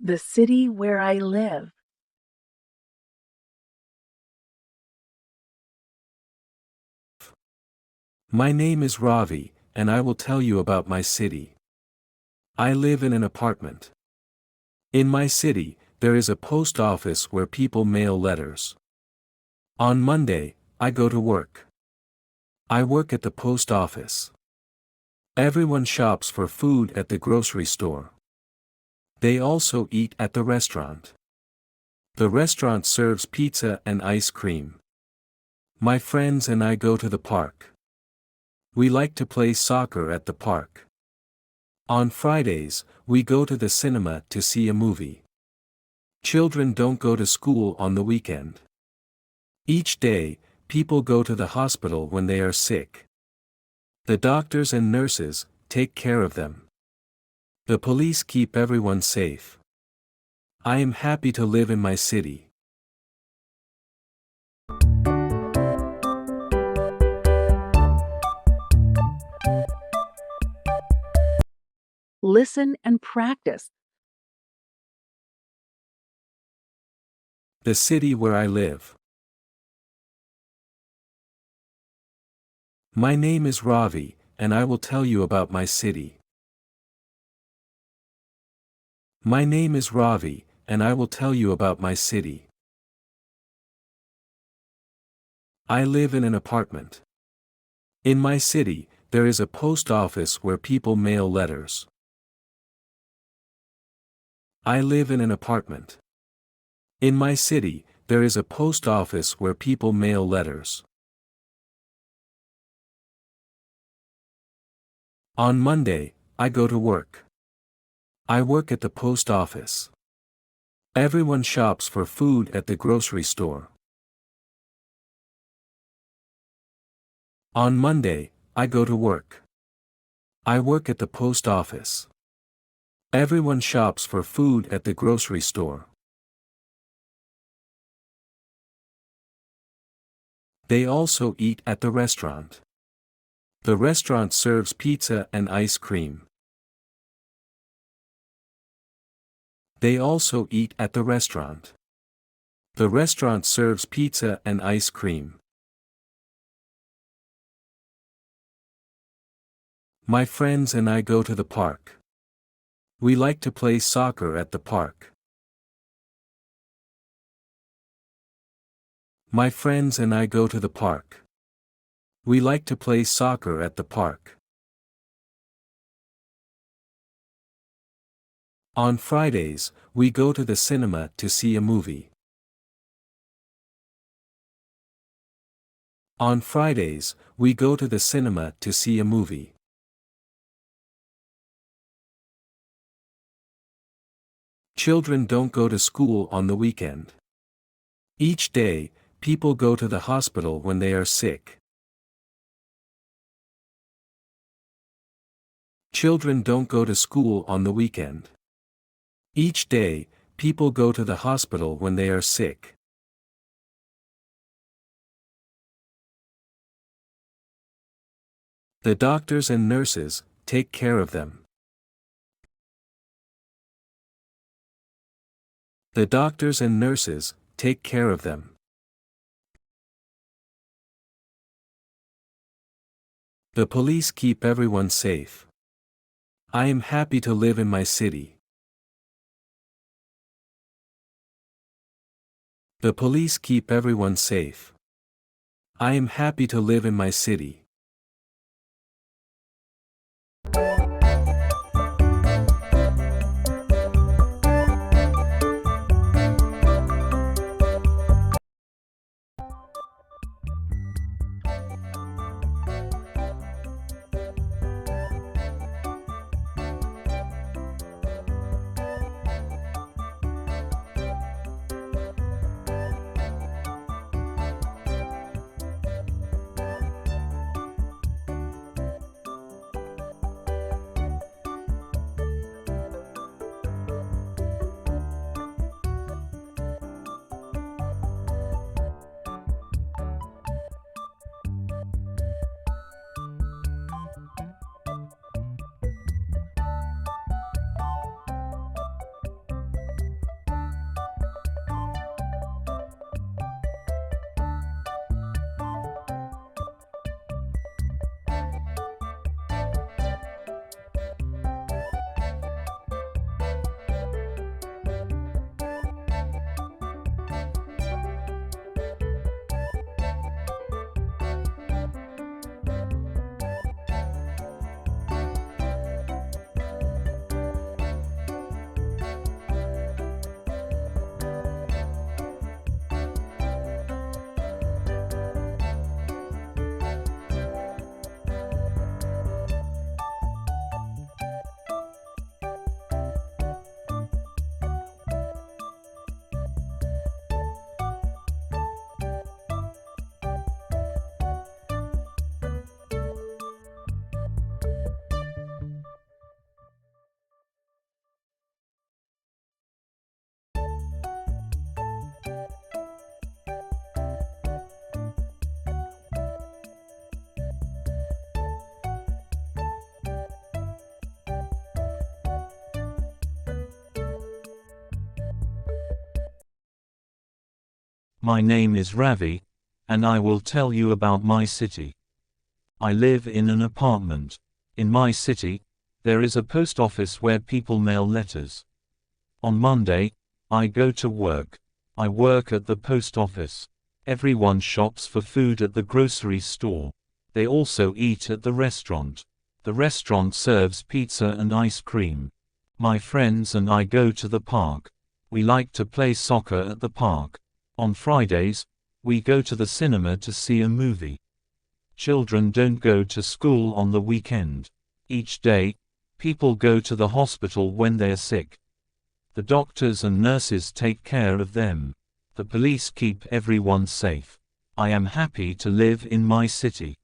The city where I live. My name is Ravi, and I will tell you about my city. I live in an apartment. In my city, there is a post office where people mail letters. On Monday, I go to work. I work at the post office. Everyone shops for food at the grocery store. They also eat at the restaurant. The restaurant serves pizza and ice cream. My friends and I go to the park. We like to play soccer at the park. On Fridays, we go to the cinema to see a movie. Children don't go to school on the weekend. Each day, people go to the hospital when they are sick. The doctors and nurses take care of them. The police keep everyone safe. I am happy to live in my city. Listen and practice. The city where I live. My name is Ravi, and I will tell you about my city. My name is Ravi, and I will tell you about my city. I live in an apartment. In my city, there is a post office where people mail letters. I live in an apartment. In my city, there is a post office where people mail letters. On Monday, I go to work. I work at the post office. Everyone shops for food at the grocery store. On Monday, I go to work. I work at the post office. Everyone shops for food at the grocery store. They also eat at the restaurant. The restaurant serves pizza and ice cream. They also eat at the restaurant. The restaurant serves pizza and ice cream. My friends and I go to the park. We like to play soccer at the park. My friends and I go to the park. We like to play soccer at the park. On Fridays, we go to the cinema to see a movie. On Fridays, we go to the cinema to see a movie. Children don't go to school on the weekend. Each day, people go to the hospital when they are sick. Children don't go to school on the weekend. Each day, people go to the hospital when they are sick. The doctors and nurses take care of them. The doctors and nurses take care of them. The police keep everyone safe. I am happy to live in my city. The police keep everyone safe. I am happy to live in my city. My name is Ravi, and I will tell you about my city. I live in an apartment. In my city, there is a post office where people mail letters. On Monday, I go to work. I work at the post office. Everyone shops for food at the grocery store. They also eat at the restaurant. The restaurant serves pizza and ice cream. My friends and I go to the park. We like to play soccer at the park. On Fridays, we go to the cinema to see a movie. Children don't go to school on the weekend. Each day, people go to the hospital when they are sick. The doctors and nurses take care of them. The police keep everyone safe. I am happy to live in my city.